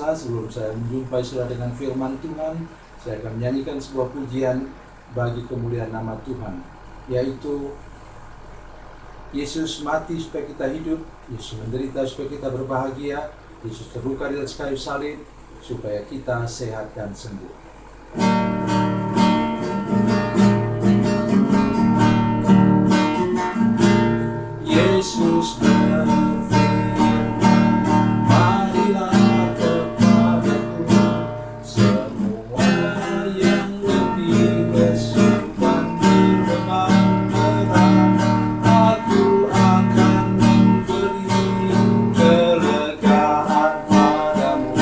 pemirsa, sebelum saya menjumpai saudara dengan firman Tuhan, saya akan menyanyikan sebuah pujian bagi kemuliaan nama Tuhan, yaitu Yesus mati supaya kita hidup, Yesus menderita supaya kita berbahagia, Yesus terluka di atas kayu salib supaya kita sehat dan sembuh. Yesus berfirman, marilah kepadaku semua yang letih lesu dan berbeban berat, aku akan memberi kelegaan padamu.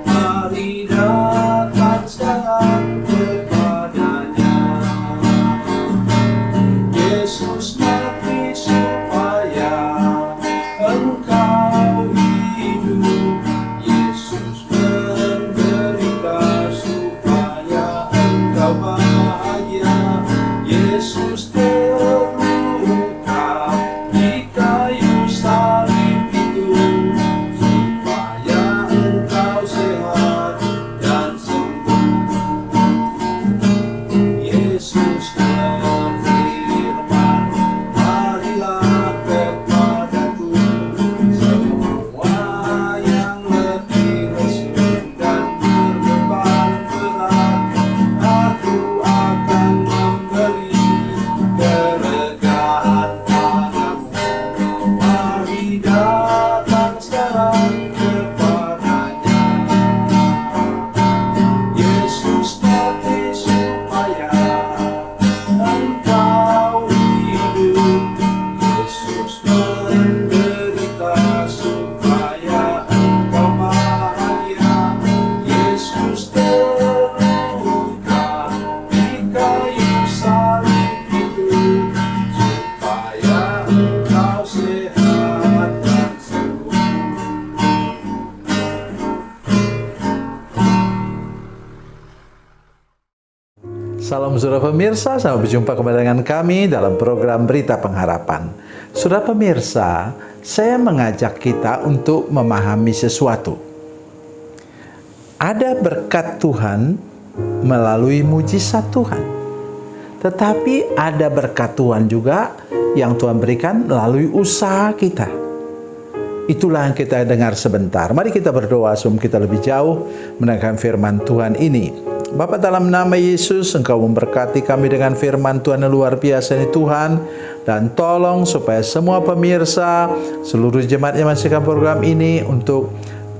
Mari datang sekarang kepadanya. Yesus mati supaya engkau hidup, Yesus menderita supaya engkau bahagia, Yesus terluka di kayu salib itu supaya engkau sehat dan sembuh. Yesus berfirman, marilah kepadaku semua yang letih lesu dan berbeban berat, aku akan memberi kelegaan padamu. Mari datang sekarang kepadanya. Yesus mati supaya engkau hidup, Yesus menderita supaya engkau bahagia, Yesus terluka di kayu salib itu supaya engkau sehat dan sembuh. Salam saudara pemirsa, sampai berjumpa kembali dengan kami dalam program Berita Pengharapan. Saudara pemirsa, saya mengajak kita untuk memahami sesuatu. Ada berkat Tuhan melalui mujizat Tuhan. Tetapi ada berkat Tuhan juga yang Tuhan berikan melalui usaha kita. Itulah yang kita dengar sebentar. Mari kita berdoa sebelum kita lebih jauh mendengarkan firman Tuhan ini. Bapa, dalam nama Yesus, Engkau memberkati kami dengan firman Tuhan yang luar biasa ini Tuhan. Dan tolong supaya semua pemirsa, seluruh jemaat yang menyaksikan program ini, untuk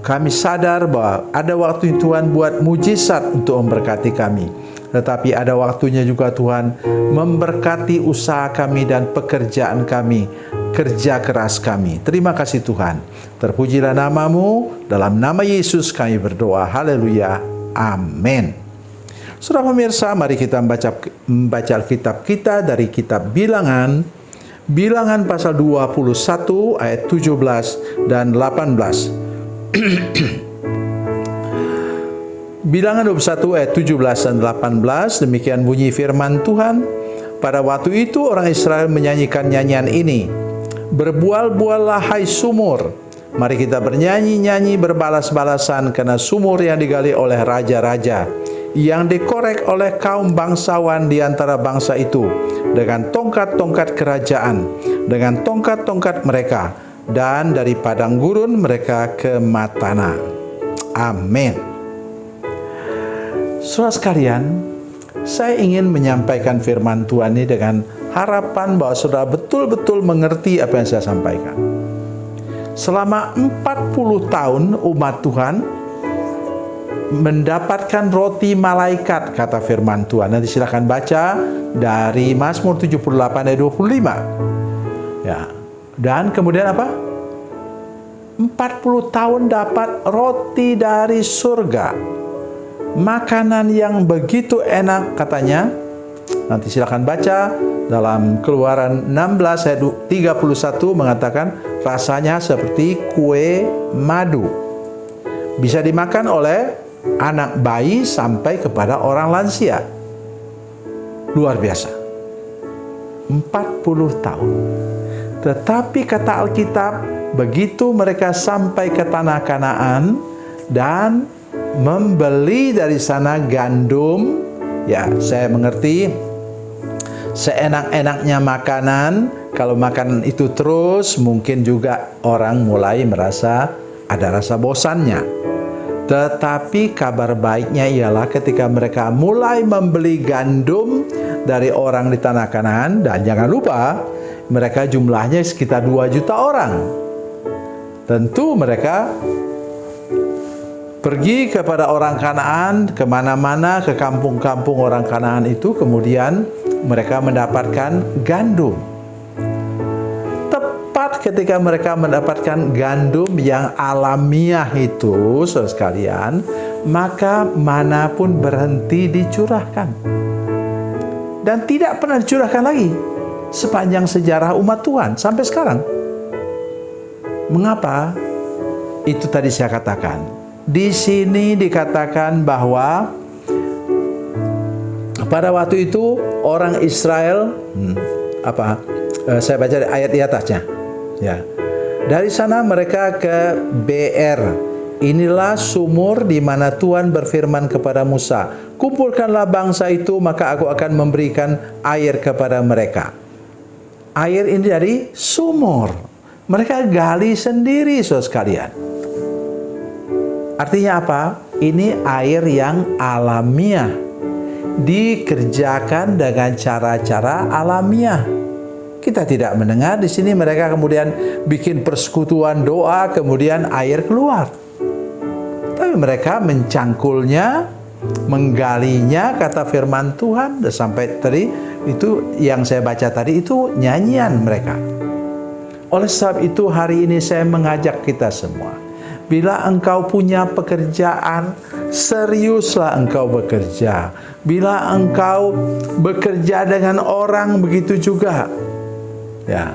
kami sadar bahwa ada waktu Tuhan buat mujizat untuk memberkati kami. Tetapi ada waktunya juga Tuhan memberkati usaha kami dan pekerjaan kami, kerja keras kami. Terima kasih Tuhan. Terpujilah nama-Mu. Dalam nama Yesus kami berdoa. Haleluya. Amin. Saudara pemirsa, mari kita membaca Alkitab kita dari kitab Bilangan. Bilangan pasal 21 ayat 17 dan 18. Bilangan 21 ayat 17 dan 18, demikian bunyi firman Tuhan. Pada waktu itu orang Israel menyanyikan nyanyian ini. Berbual-buallah hai sumur, mari kita bernyanyi-nyanyi berbalas-balasan karena sumur yang digali oleh raja-raja, yang dikorek oleh kaum bangsawan di antara bangsa itu, dengan tongkat-tongkat kerajaan, dengan tongkat-tongkat mereka, dan dari padang gurun mereka ke Matana. Amin. Saudara sekalian, saya ingin menyampaikan firman Tuhan ini dengan harapan bahwa saudara betul-betul mengerti apa yang saya sampaikan. Selama 40 tahun umat Tuhan mendapatkan roti malaikat, kata firman Tuhan. Nanti silakan baca dari Mazmur 78 ayat 25. Ya. Dan kemudian apa? 40 tahun dapat roti dari surga. Makanan yang begitu enak katanya. Nanti silakan baca dalam Keluaran 16 ayat 31 mengatakan rasanya seperti kue madu. Bisa dimakan oleh anak bayi sampai kepada orang lansia. Luar biasa. 40 tahun. Tetapi kata Alkitab, begitu mereka sampai ke tanah Kanaan, dan membeli dari sana gandum. Ya, saya mengerti seenak-enaknya makanan, kalau makanan itu terus mungkin juga orang mulai merasa ada rasa bosannya. Tetapi kabar baiknya ialah ketika mereka mulai membeli gandum dari orang di tanah Kanaan, dan jangan lupa mereka jumlahnya sekitar 2 juta orang. Tentu mereka pergi kepada orang Kanaan, kemana-mana, ke kampung-kampung orang Kanaan itu, kemudian mereka mendapatkan gandum. Tepat ketika mereka mendapatkan gandum yang alamiah itu, saudara sekalian, maka mana pun berhenti dicurahkan. Dan tidak pernah dicurahkan lagi sepanjang sejarah umat Tuhan sampai sekarang. Mengapa? Itu tadi saya katakan. Di sini dikatakan bahwa pada waktu itu orang Israel saya baca ayat di atasnya. Ya. Dari sana mereka ke Beer. Inilah sumur di mana Tuhan berfirman kepada Musa, kumpulkanlah bangsa itu, maka aku akan memberikan air kepada mereka. Air ini dari sumur. Mereka gali sendiri, saudara sekalian. Artinya apa? Ini air yang alamiah, dikerjakan dengan cara-cara alamiah. Kita tidak mendengar di sini mereka kemudian bikin persekutuan doa, kemudian air keluar. Tapi mereka mencangkulnya, menggalinya, kata firman Tuhan. Dan sampai tadi itu yang saya baca tadi itu nyanyian mereka. Oleh sebab itu hari ini saya mengajak kita semua, bila engkau punya pekerjaan, seriuslah engkau bekerja. Bila engkau bekerja dengan orang, begitu juga. Ya,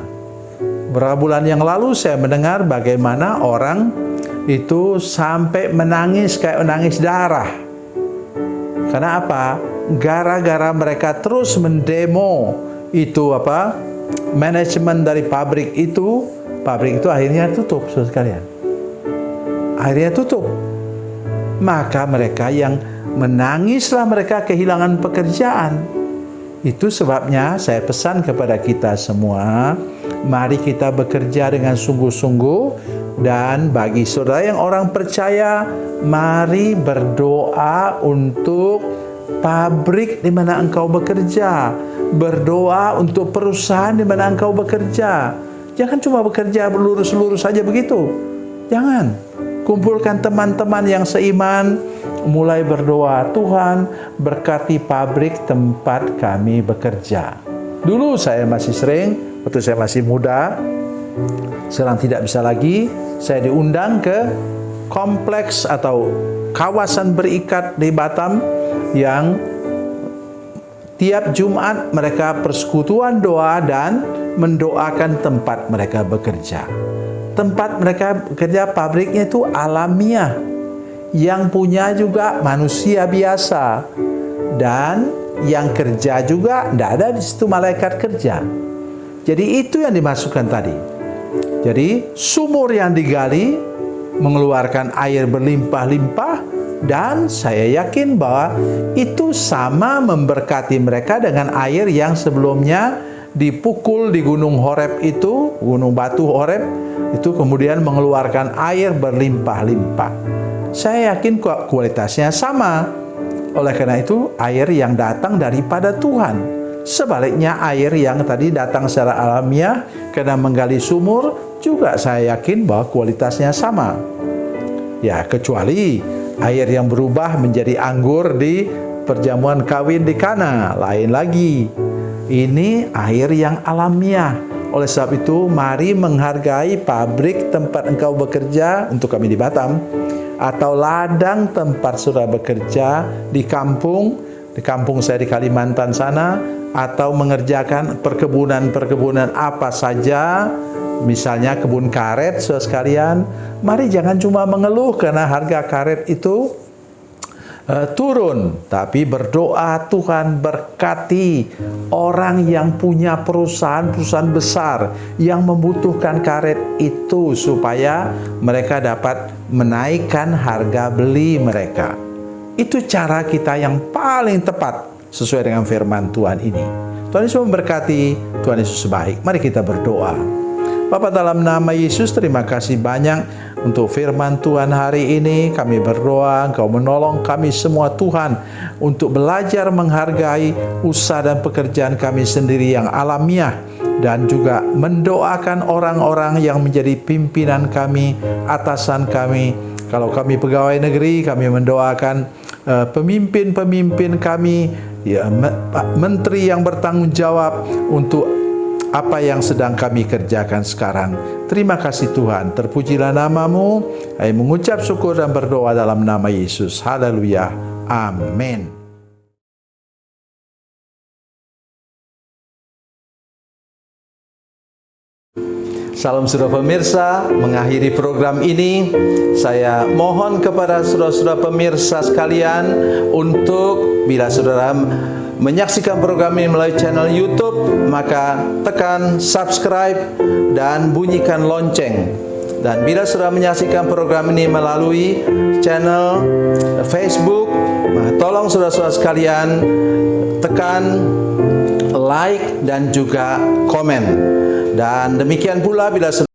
beberapa bulan yang lalu saya mendengar bagaimana orang itu sampai menangis kayak menangis darah. Karena apa? Gara-gara mereka terus mendemo itu manajemen dari pabrik itu akhirnya tutup, saudara sekalian. Akhirnya tutup. Maka mereka yang menangislah mereka kehilangan pekerjaan. Itu sebabnya saya pesan kepada kita semua, mari kita bekerja dengan sungguh-sungguh. Dan bagi saudara yang orang percaya, mari berdoa untuk pabrik di mana engkau bekerja. Berdoa untuk perusahaan di mana engkau bekerja. Jangan cuma bekerja lurus-lurus saja begitu. Jangan. Kumpulkan teman-teman yang seiman, mulai berdoa, Tuhan berkati pabrik tempat kami bekerja. Dulu saya masih sering, waktu saya masih muda, sekarang tidak bisa lagi, saya diundang ke kompleks atau kawasan berikat di Batam yang tiap Jumat mereka persekutuan doa dan mendoakan tempat mereka bekerja. Tempat mereka bekerja, pabriknya itu alamiah. Yang punya juga manusia biasa. Dan yang kerja juga, tidak ada di situ malaikat kerja. Jadi itu yang dimasukkan tadi. Jadi sumur yang digali mengeluarkan air berlimpah-limpah. Dan saya yakin bahwa itu sama memberkati mereka dengan air yang sebelumnya dipukul di Gunung Horeb itu, Gunung Batu Horeb, itu kemudian mengeluarkan air berlimpah-limpah. Saya yakin kualitasnya sama. Oleh karena itu, air yang datang daripada Tuhan. Sebaliknya, air yang tadi datang secara alamiah karena menggali sumur, juga saya yakin bahwa kualitasnya sama. Ya, kecuali air yang berubah menjadi anggur di perjamuan kawin di Kana, lain lagi. Ini air yang alamiah. Oleh sebab itu, mari menghargai pabrik tempat engkau bekerja, untuk kami di Batam, atau ladang tempat saudara bekerja di kampung saya di Kalimantan sana, atau mengerjakan perkebunan apa saja, misalnya kebun karet, saudara sekalian. Mari jangan cuma mengeluh karena harga karet itu turun, tapi berdoa, Tuhan berkati orang yang punya perusahaan-perusahaan besar yang membutuhkan karet itu supaya mereka dapat menaikkan harga beli mereka. Itu cara kita yang paling tepat sesuai dengan firman Tuhan ini. Tuhan Yesus memberkati, Tuhan Yesus baik. Mari kita berdoa. Bapa, dalam nama Yesus, terima kasih banyak untuk firman Tuhan hari ini. Kami berdoa Engkau menolong kami semua Tuhan untuk belajar menghargai usaha dan pekerjaan kami sendiri yang alamiah, dan juga mendoakan orang-orang yang menjadi pimpinan kami, atasan kami. Kalau kami pegawai negeri, kami mendoakan pemimpin-pemimpin kami, ya, menteri yang bertanggung jawab untuk apa yang sedang kami kerjakan sekarang. Terima kasih Tuhan, terpujilah nama-Mu. Kami mengucap syukur dan berdoa dalam nama Yesus. Haleluya. Amin. Salam saudara pemirsa, mengakhiri program ini saya mohon kepada saudara-saudara pemirsa sekalian untuk bila saudara menyaksikan program ini melalui channel YouTube, maka tekan subscribe dan bunyikan lonceng. Dan bila saudara menyaksikan program ini melalui channel Facebook, maka tolong saudara-saudara sekalian tekan like dan juga komen. Dan demikian pula bila saudara